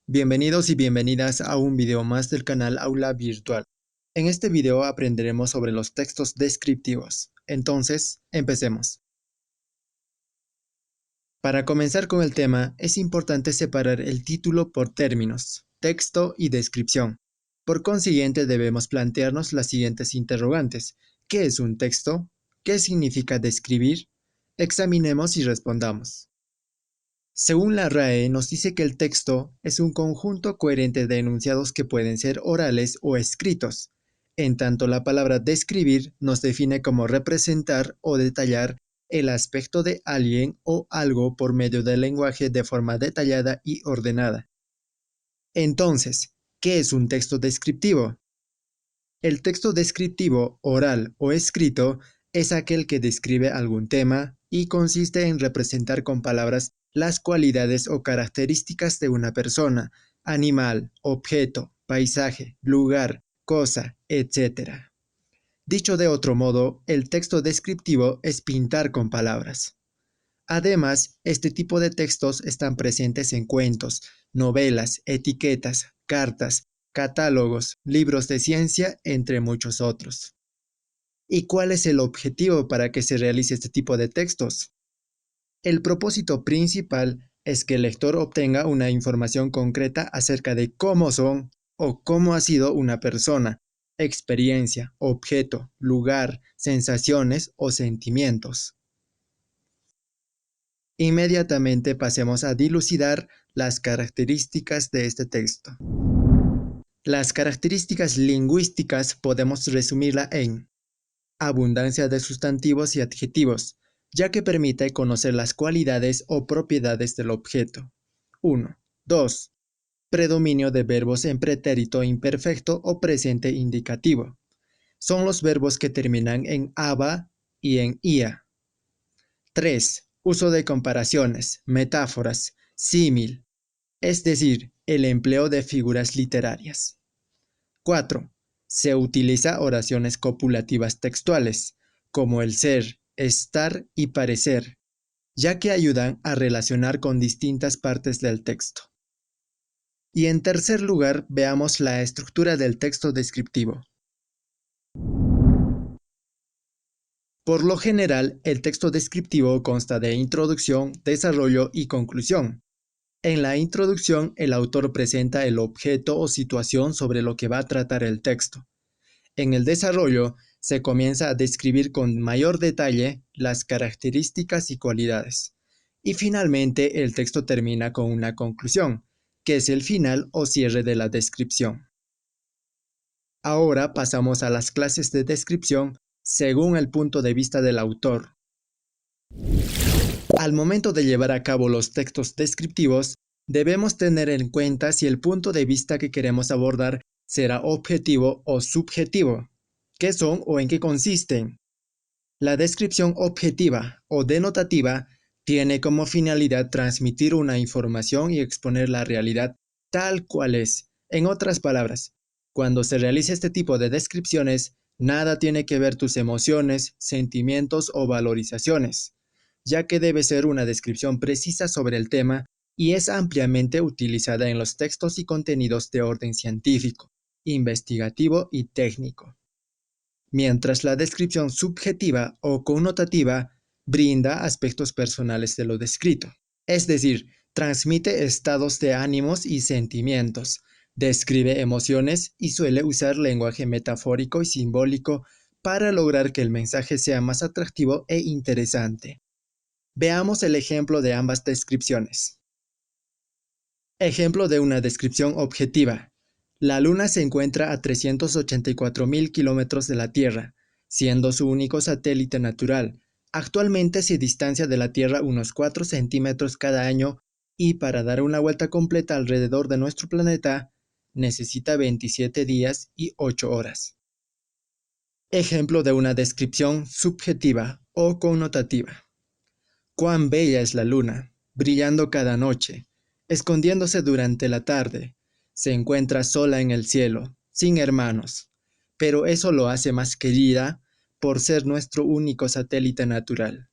Bienvenidos y bienvenidas a un video más del canal Aula Virtual. En este video aprenderemos sobre los textos descriptivos. Entonces, empecemos. Para comenzar con el tema, es importante separar el título por términos, texto y descripción. Por consiguiente, debemos plantearnos las siguientes interrogantes. ¿Qué es un texto? ¿Qué significa describir? Examinemos y respondamos. Según la RAE, nos dice que el texto es un conjunto coherente de enunciados que pueden ser orales o escritos. En tanto, la palabra describir nos define como representar o detallar el aspecto de alguien o algo por medio del lenguaje de forma detallada y ordenada. Entonces, ¿qué es un texto descriptivo? El texto descriptivo, oral o escrito, es aquel que describe algún tema y consiste en representar con palabras las cualidades o características de una persona, animal, objeto, paisaje, lugar, cosa, etc. Dicho de otro modo, el texto descriptivo es pintar con palabras. Además, este tipo de textos están presentes en cuentos, novelas, etiquetas, cartas, catálogos, libros de ciencia, entre muchos otros. ¿Y cuál es el objetivo para que se realice este tipo de textos? El propósito principal es que el lector obtenga una información concreta acerca de cómo son o cómo ha sido una persona, experiencia, objeto, lugar, sensaciones o sentimientos. Inmediatamente pasemos a dilucidar las características de este texto. Las características lingüísticas podemos resumirla en abundancia de sustantivos y adjetivos, ya que permite conocer las cualidades o propiedades del objeto. 1. 2. Predominio de verbos en pretérito imperfecto o presente indicativo. Son los verbos que terminan en aba y en ia. 3. Uso de comparaciones, metáforas, símil, es decir, el empleo de figuras literarias. 4. Se utiliza oraciones copulativas textuales, como el ser, estar y parecer, ya que ayudan a relacionar con distintas partes del texto. Y en tercer lugar, veamos la estructura del texto descriptivo. Por lo general, el texto descriptivo consta de introducción, desarrollo y conclusión. En la introducción, el autor presenta el objeto o situación sobre lo que va a tratar el texto. En el desarrollo, se comienza a describir con mayor detalle las características y cualidades. Y finalmente, el texto termina con una conclusión, que es el final o cierre de la descripción. Ahora pasamos a las clases de descripción según el punto de vista del autor. Al momento de llevar a cabo los textos descriptivos, debemos tener en cuenta si el punto de vista que queremos abordar será objetivo o subjetivo. ¿Qué son o en qué consisten? La descripción objetiva o denotativa tiene como finalidad transmitir una información y exponer la realidad tal cual es. En otras palabras, cuando se realiza este tipo de descripciones, nada tiene que ver tus emociones, sentimientos o valorizaciones, ya que debe ser una descripción precisa sobre el tema y es ampliamente utilizada en los textos y contenidos de orden científico, investigativo y técnico. Mientras la descripción subjetiva o connotativa brinda aspectos personales de lo descrito, es decir, transmite estados de ánimos y sentimientos, describe emociones y suele usar lenguaje metafórico y simbólico para lograr que el mensaje sea más atractivo e interesante. Veamos el ejemplo de ambas descripciones. Ejemplo de una descripción objetiva. La Luna se encuentra a 384.000 kilómetros de la Tierra, siendo su único satélite natural. Actualmente se distancia de la Tierra unos 4 centímetros cada año y para dar una vuelta completa alrededor de nuestro planeta necesita 27 días y 8 horas. Ejemplo de una descripción subjetiva o connotativa. Cuán bella es la luna, brillando cada noche, escondiéndose durante la tarde. Se encuentra sola en el cielo, sin hermanos, pero eso lo hace más querida por ser nuestro único satélite natural.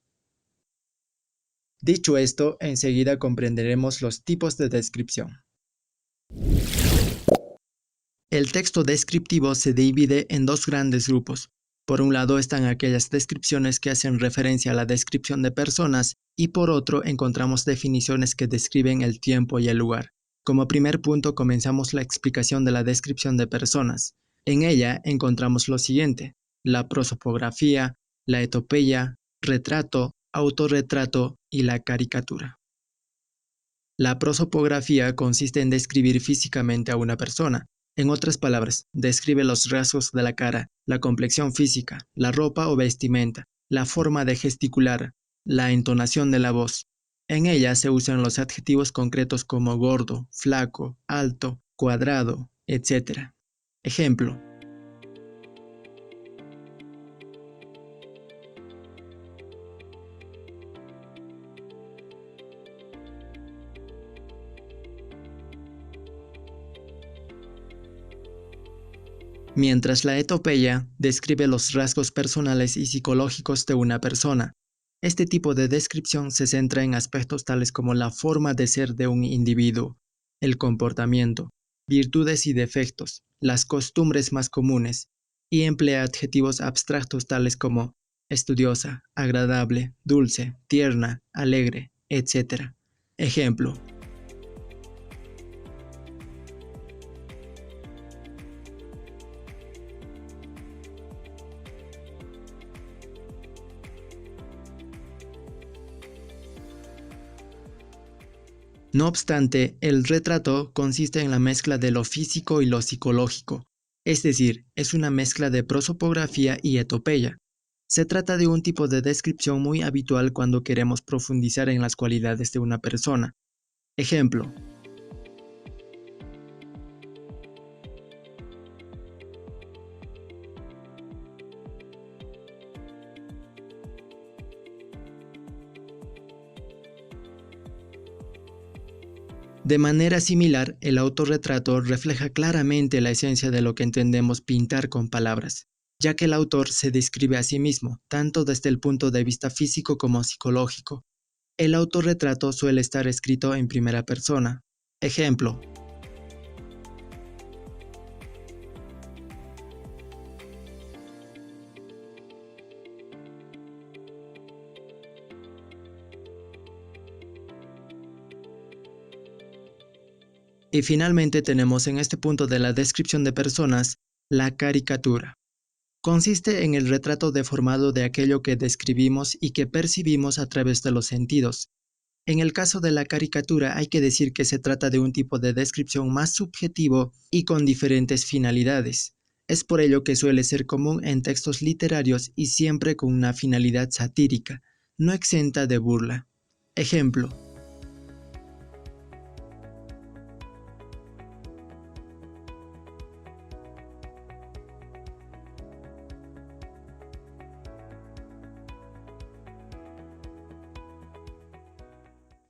Dicho esto, enseguida comprenderemos los tipos de descripción. El texto descriptivo se divide en dos grandes grupos. Por un lado están aquellas descripciones que hacen referencia a la descripción de personas y por otro encontramos definiciones que describen el tiempo y el lugar. Como primer punto comenzamos la explicación de la descripción de personas. En ella encontramos lo siguiente: la prosopografía, la etopeya, retrato, autorretrato y la caricatura. La prosopografía consiste en describir físicamente a una persona. En otras palabras, describe los rasgos de la cara, la complexión física, la ropa o vestimenta, la forma de gesticular, la entonación de la voz. En ella se usan los adjetivos concretos como gordo, flaco, alto, cuadrado, etc. Ejemplo: mientras la etopeya describe los rasgos personales y psicológicos de una persona. Este tipo de descripción se centra en aspectos tales como la forma de ser de un individuo, el comportamiento, virtudes y defectos, las costumbres más comunes, y emplea adjetivos abstractos tales como estudiosa, agradable, dulce, tierna, alegre, etc. Ejemplo: no obstante, el retrato consiste en la mezcla de lo físico y lo psicológico, es decir, es una mezcla de prosopografía y etopeya. Se trata de un tipo de descripción muy habitual cuando queremos profundizar en las cualidades de una persona. Ejemplo: de manera similar, el autorretrato refleja claramente la esencia de lo que entendemos pintar con palabras, ya que el autor se describe a sí mismo, tanto desde el punto de vista físico como psicológico. El autorretrato suele estar escrito en primera persona. Ejemplo: y finalmente tenemos en este punto de la descripción de personas, la caricatura. Consiste en el retrato deformado de aquello que describimos y que percibimos a través de los sentidos. En el caso de la caricatura hay que decir que se trata de un tipo de descripción más subjetivo y con diferentes finalidades. Es por ello que suele ser común en textos literarios y siempre con una finalidad satírica, no exenta de burla. Ejemplo: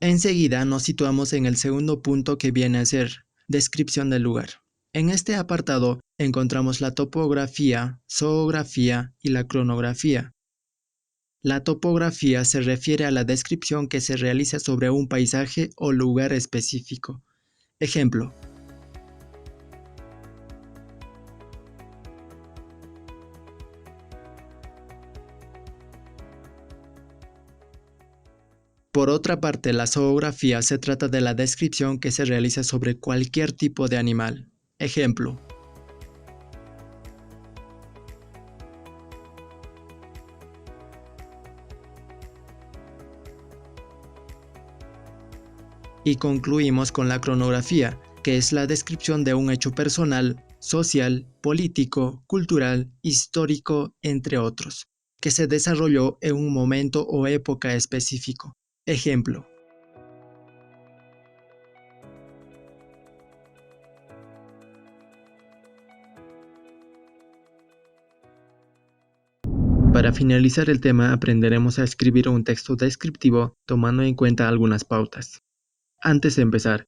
enseguida nos situamos en el segundo punto, que viene a ser descripción del lugar. En este apartado encontramos la topografía, zoografía y la cronografía. La topografía se refiere a la descripción que se realiza sobre un paisaje o lugar específico. Ejemplo: por otra parte, la zoografía se trata de la descripción que se realiza sobre cualquier tipo de animal. Ejemplo: y concluimos con la cronografía, que es la descripción de un hecho personal, social, político, cultural, histórico, entre otros, que se desarrolló en un momento o época específico. Ejemplo: para finalizar el tema, aprenderemos a escribir un texto descriptivo tomando en cuenta algunas pautas. Antes de empezar,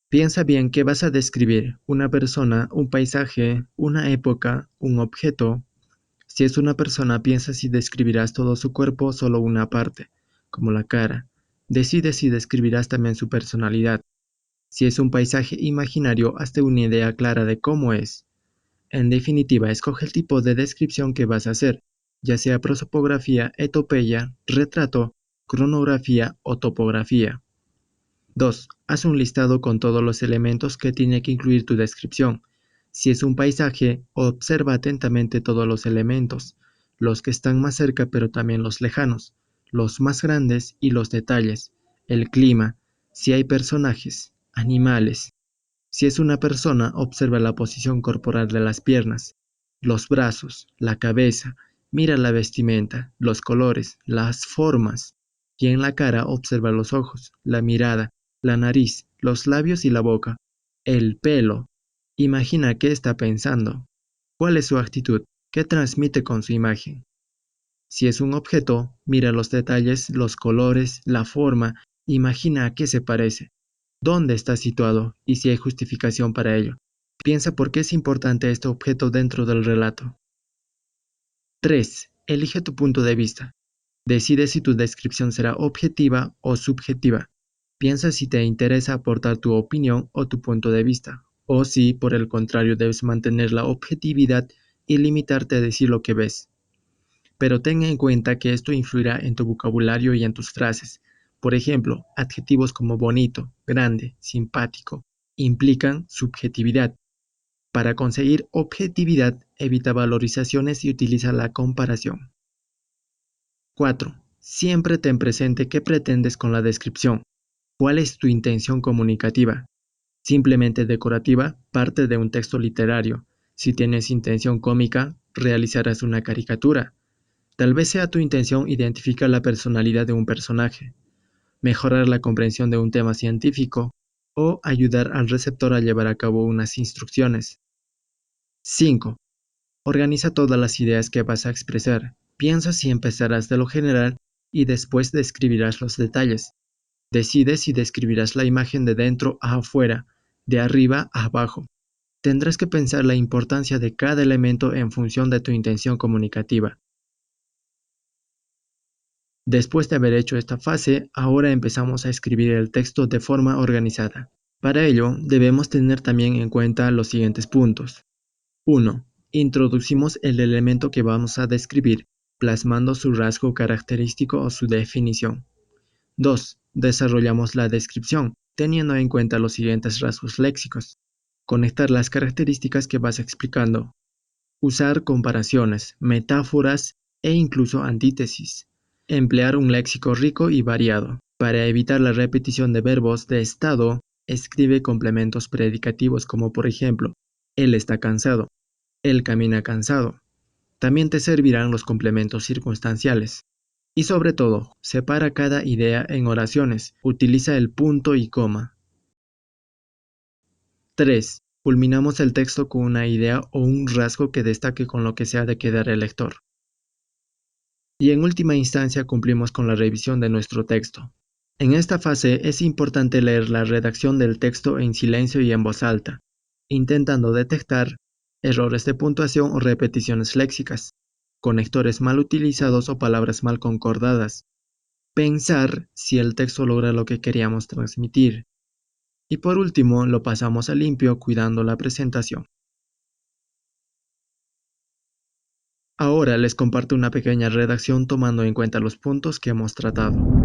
piensa bien qué vas a describir: una persona, un paisaje, una época, un objeto. Si es una persona, piensa si describirás todo su cuerpo o solo una parte, como la cara. Decide si describirás también su personalidad. Si es un paisaje imaginario, hazte una idea clara de cómo es. En definitiva, escoge el tipo de descripción que vas a hacer, ya sea prosopografía, etopeya, retrato, cronografía o topografía. 2. Haz un listado con todos los elementos que tiene que incluir tu descripción. Si es un paisaje, observa atentamente todos los elementos, los que están más cerca pero también los lejanos, los más grandes y los detalles, el clima, si hay personajes, animales. Si es una persona, observa la posición corporal de las piernas, los brazos, la cabeza, mira la vestimenta, los colores, las formas. Y en la cara observa los ojos, la mirada, la nariz, los labios y la boca, el pelo. Imagina qué está pensando, cuál es su actitud, qué transmite con su imagen. Si es un objeto, mira los detalles, los colores, la forma, imagina a qué se parece, dónde está situado y si hay justificación para ello. Piensa por qué es importante este objeto dentro del relato. 3. Elige tu punto de vista. Decide si tu descripción será objetiva o subjetiva. Piensa si te interesa aportar tu opinión o tu punto de vista, o si, por el contrario, debes mantener la objetividad y limitarte a decir lo que ves. Pero ten en cuenta que esto influirá en tu vocabulario y en tus frases. Por ejemplo, adjetivos como bonito, grande, simpático, implican subjetividad. Para conseguir objetividad, evita valorizaciones y utiliza la comparación. 4. Siempre ten presente qué pretendes con la descripción. ¿Cuál es tu intención comunicativa? Simplemente decorativa, parte de un texto literario. Si tienes intención cómica, realizarás una caricatura. Tal vez sea tu intención identificar la personalidad de un personaje, mejorar la comprensión de un tema científico o ayudar al receptor a llevar a cabo unas instrucciones. 5. Organiza todas las ideas que vas a expresar. Piensa si empezarás de lo general y después describirás los detalles. Decide si describirás la imagen de dentro a afuera, de arriba a abajo. Tendrás que pensar la importancia de cada elemento en función de tu intención comunicativa. Después de haber hecho esta fase, ahora empezamos a escribir el texto de forma organizada. Para ello, debemos tener también en cuenta los siguientes puntos. 1. Introducimos el elemento que vamos a describir, plasmando su rasgo característico o su definición. 2. Desarrollamos la descripción, teniendo en cuenta los siguientes rasgos léxicos. Conectar las características que vas explicando. Usar comparaciones, metáforas e incluso antítesis. Emplear un léxico rico y variado. Para evitar la repetición de verbos de estado, escribe complementos predicativos como por ejemplo, él está cansado, él camina cansado. También te servirán los complementos circunstanciales. Y sobre todo, separa cada idea en oraciones, utiliza el punto y coma. 3. Culminamos el texto con una idea o un rasgo que destaque con lo que se ha de quedar el lector. Y en última instancia cumplimos con la revisión de nuestro texto. En esta fase es importante leer la redacción del texto en silencio y en voz alta, intentando detectar errores de puntuación o repeticiones léxicas, conectores mal utilizados o palabras mal concordadas. Pensar si el texto logra lo que queríamos transmitir. Y por último, lo pasamos a limpio cuidando la presentación. Ahora les comparto una pequeña redacción tomando en cuenta los puntos que hemos tratado.